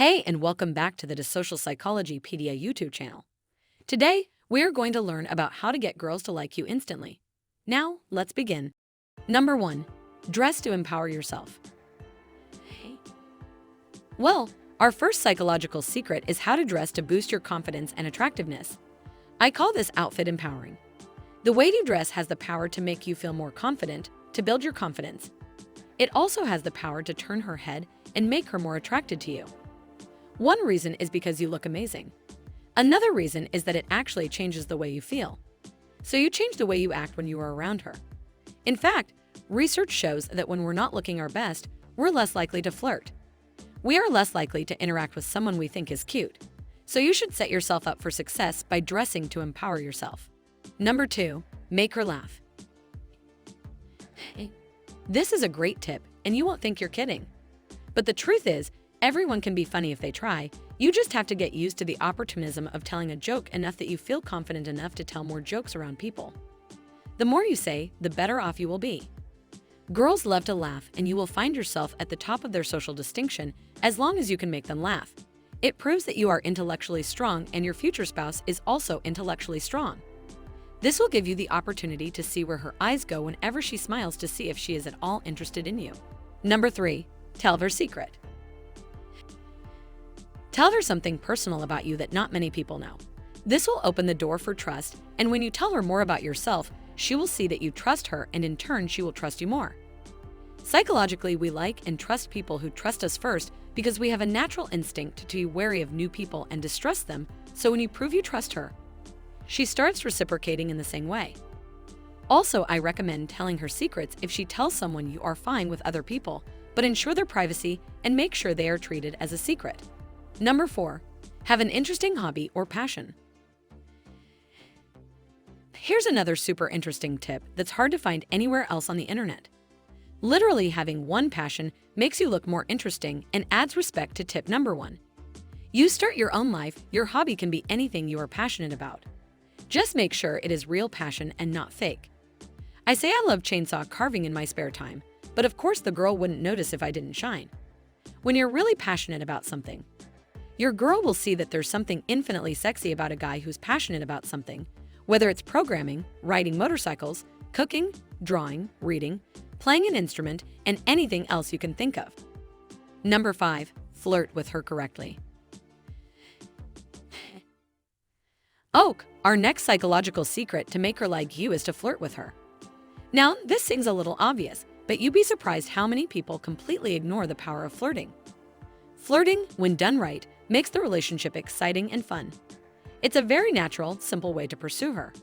Hey, and welcome back to the Social Psychology Pedia YouTube channel. Today, we are going to learn about how to get girls to like you instantly. Now, let's begin. Number 1. Dress to empower yourself. Well, our first psychological secret is how to dress to boost your confidence and attractiveness. I call this outfit empowering. The way you dress has the power to make you feel more confident, to build your confidence. It also has the power to turn her head and make her more attracted to you. One reason is because you look amazing. Another reason is that it actually changes the way you feel. So you change the way you act when you are around her. In fact, research shows that when we're not looking our best, we're less likely to flirt. We are less likely to interact with someone we think is cute. So you should set yourself up for success by dressing to empower yourself. Number 2, make her laugh. This is a great tip, and you won't think you're kidding. But the truth is, everyone can be funny if they try. You just have to get used to the opportunism of telling a joke enough that you feel confident enough to tell more jokes around people. The more you say, the better off you will be. Girls love to laugh, and you will find yourself at the top of their social distinction as long as you can make them laugh. It proves that you are intellectually strong and your future spouse is also intellectually strong. This will give you the opportunity to see where her eyes go whenever she smiles to see if she is at all interested in you. Number 3, tell her secret. Tell her something personal about you that not many people know. This will open the door for trust, and when you tell her more about yourself, she will see that you trust her, and in turn, she will trust you more. Psychologically, we like and trust people who trust us first because we have a natural instinct to be wary of new people and distrust them, so when you prove you trust her, she starts reciprocating in the same way. Also, I recommend telling her secrets if she tells someone you are fine with other people, but ensure their privacy and make sure they are treated as a secret. Number 4, have an interesting hobby or passion. Here's another super interesting tip that's hard to find anywhere else on the internet. Literally having one passion makes you look more interesting and adds respect to tip number 1. You start your own life, your hobby can be anything you are passionate about. Just make sure it is real passion and not fake. I say I love chainsaw carving in my spare time, but of course the girl wouldn't notice if I didn't shine. When you're really passionate about something, your girl will see that there's something infinitely sexy about a guy who's passionate about something, whether it's programming, riding motorcycles, cooking, drawing, reading, playing an instrument, and anything else you can think of. Number 5, flirt with her correctly. Our next psychological secret to make her like you is to flirt with her. Now, this seems a little obvious, but you'd be surprised how many people completely ignore the power of flirting. Flirting, when done right, makes the relationship exciting and fun. It's a very natural, simple way to pursue her.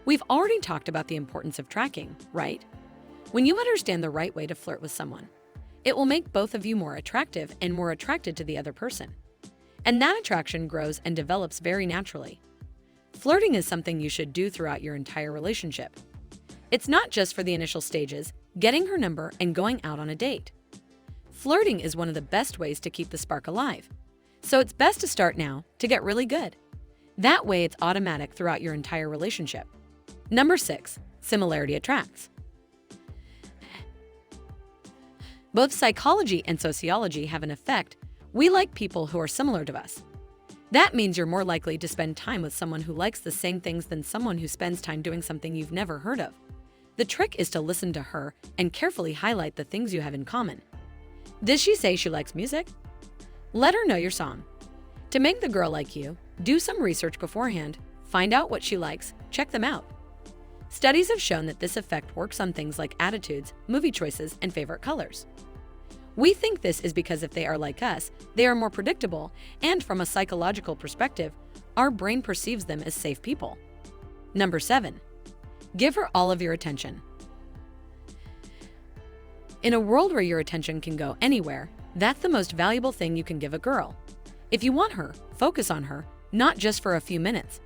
We've already talked about the importance of tracking, right? When you understand the right way to flirt with someone, it will make both of you more attractive and more attracted to the other person. And that attraction grows and develops very naturally. Flirting is something you should do throughout your entire relationship. It's not just for the initial stages, getting her number and going out on a date. Flirting is one of the best ways to keep the spark alive. So it's best to start now to get really good. That way it's automatic throughout your entire relationship. Number 6, similarity attracts. Both psychology and sociology have an effect. We like people who are similar to us. That means you're more likely to spend time with someone who likes the same things than someone who spends time doing something you've never heard of. The trick is to listen to her and carefully highlight the things you have in common. Does she say she likes music? Let her know your song. To make the girl like you, do some research beforehand, find out what she likes, check them out. Studies have shown that this effect works on things like attitudes, movie choices, and favorite colors. We think this is because if they are like us, they are more predictable, and from a psychological perspective, our brain perceives them as safe people. Number 7, give her all of your attention. In a world where your attention can go anywhere, that's the most valuable thing you can give a girl. If you want her, focus on her, not just for a few minutes.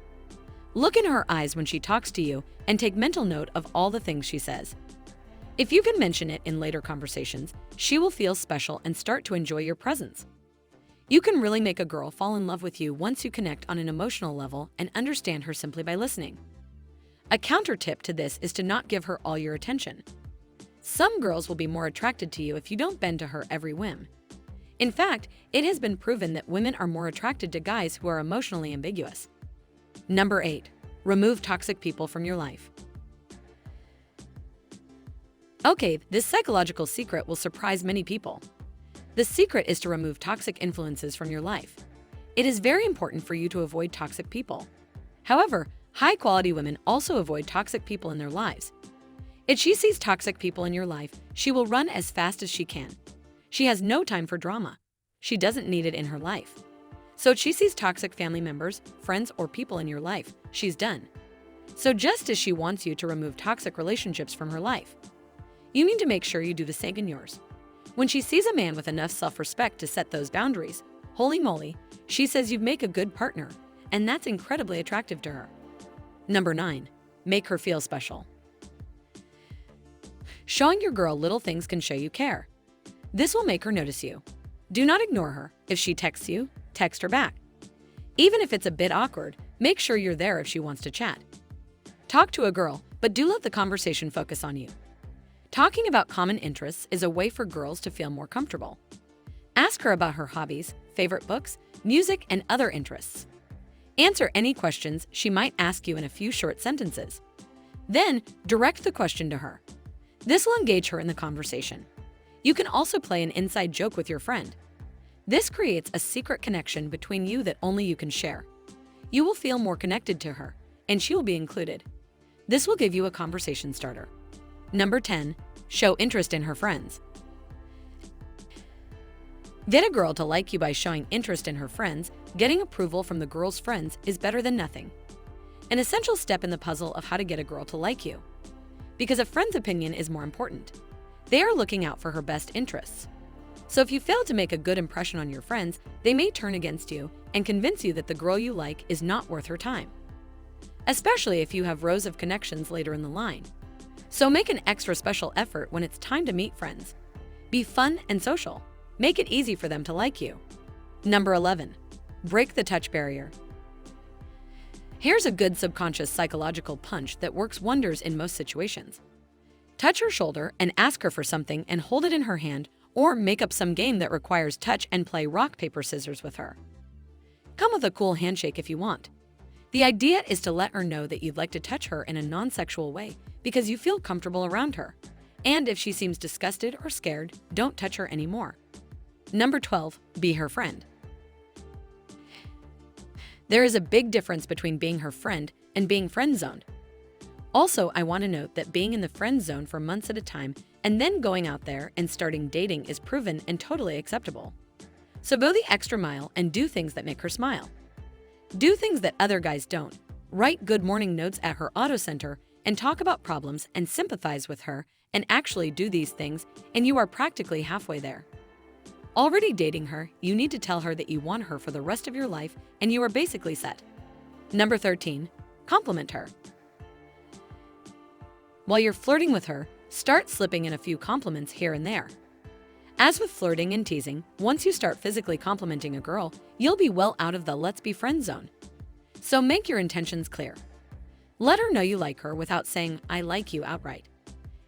Look in her eyes when she talks to you and take mental note of all the things she says. If you can mention it in later conversations, she will feel special and start to enjoy your presence. You can really make a girl fall in love with you once you connect on an emotional level and understand her simply by listening. A counter tip to this is to not give her all your attention. Some girls will be more attracted to you if you don't bend to her every whim. In fact, it has been proven that women are more attracted to guys who are emotionally ambiguous. Number 8. Remove toxic people from your life. Okay, this psychological secret will surprise many people. The secret is to remove toxic influences from your life. It is very important for you to avoid toxic people. However, high-quality women also avoid toxic people in their lives. If she sees toxic people in your life, she will run as fast as she can. She has no time for drama. She doesn't need it in her life. So if she sees toxic family members, friends, or people in your life, she's done. So just as she wants you to remove toxic relationships from her life, you need to make sure you do the same in yours. When she sees a man with enough self-respect to set those boundaries, holy moly, she says you make a good partner, and that's incredibly attractive to her. Number 9. Make her feel special. Showing your girl little things can show you care. This will make her notice you. Do not ignore her. If she texts you, text her back. Even if it's a bit awkward, make sure you're there if she wants to chat. Talk to a girl, but do let the conversation focus on you. Talking about common interests is a way for girls to feel more comfortable. Ask her about her hobbies, favorite books, music, and other interests. Answer any questions she might ask you in a few short sentences. Then, direct the question to her. This will engage her in the conversation. You can also play an inside joke with your friend. This creates a secret connection between you that only you can share. You will feel more connected to her, and she will be included. This will give you a conversation starter. Number 10. Show interest in her friends. Get a girl to like you by showing interest in her friends. Getting approval from the girl's friends is better than nothing. An essential step in the puzzle of how to get a girl to like you. Because a friend's opinion is more important. They are looking out for her best interests. So if you fail to make a good impression on your friends, they may turn against you and convince you that the girl you like is not worth her time. Especially if you have rows of connections later in the line. So make an extra special effort when it's time to meet friends. Be fun and social. Make it easy for them to like you. Number 11. Break the touch barrier. Here's a good subconscious psychological punch that works wonders in most situations. Touch her shoulder and ask her for something and hold it in her hand, or make up some game that requires touch and play rock, paper, scissors with her. Come with a cool handshake if you want. The idea is to let her know that you'd like to touch her in a non-sexual way because you feel comfortable around her. And if she seems disgusted or scared, don't touch her anymore. Number 12. Be her friend. There is a big difference between being her friend and being friend-zoned. Also, I want to note that being in the friend zone for months at a time and then going out there and starting dating is proven and totally acceptable. So go the extra mile and do things that make her smile. Do things that other guys don't. Write good morning notes at her auto center and talk about problems and sympathize with her and actually do these things, and you are practically halfway there. Already dating her, you need to tell her that you want her for the rest of your life and you are basically set. Number 13. Compliment her. While you're flirting with her, start slipping in a few compliments here and there. As with flirting and teasing, once you start physically complimenting a girl, you'll be well out of the let's be friends zone. So make your intentions clear. Let her know you like her without saying, I like you outright.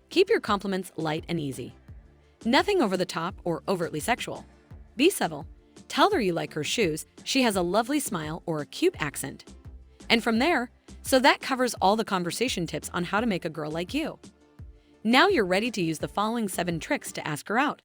Keep your compliments light and easy. Nothing over the top or overtly sexual. Be subtle. Tell her you like her shoes, she has a lovely smile, or a cute accent. And from there, so that covers all the conversation tips on how to make a girl like you. Now you're ready to use the following 7 tricks to ask her out.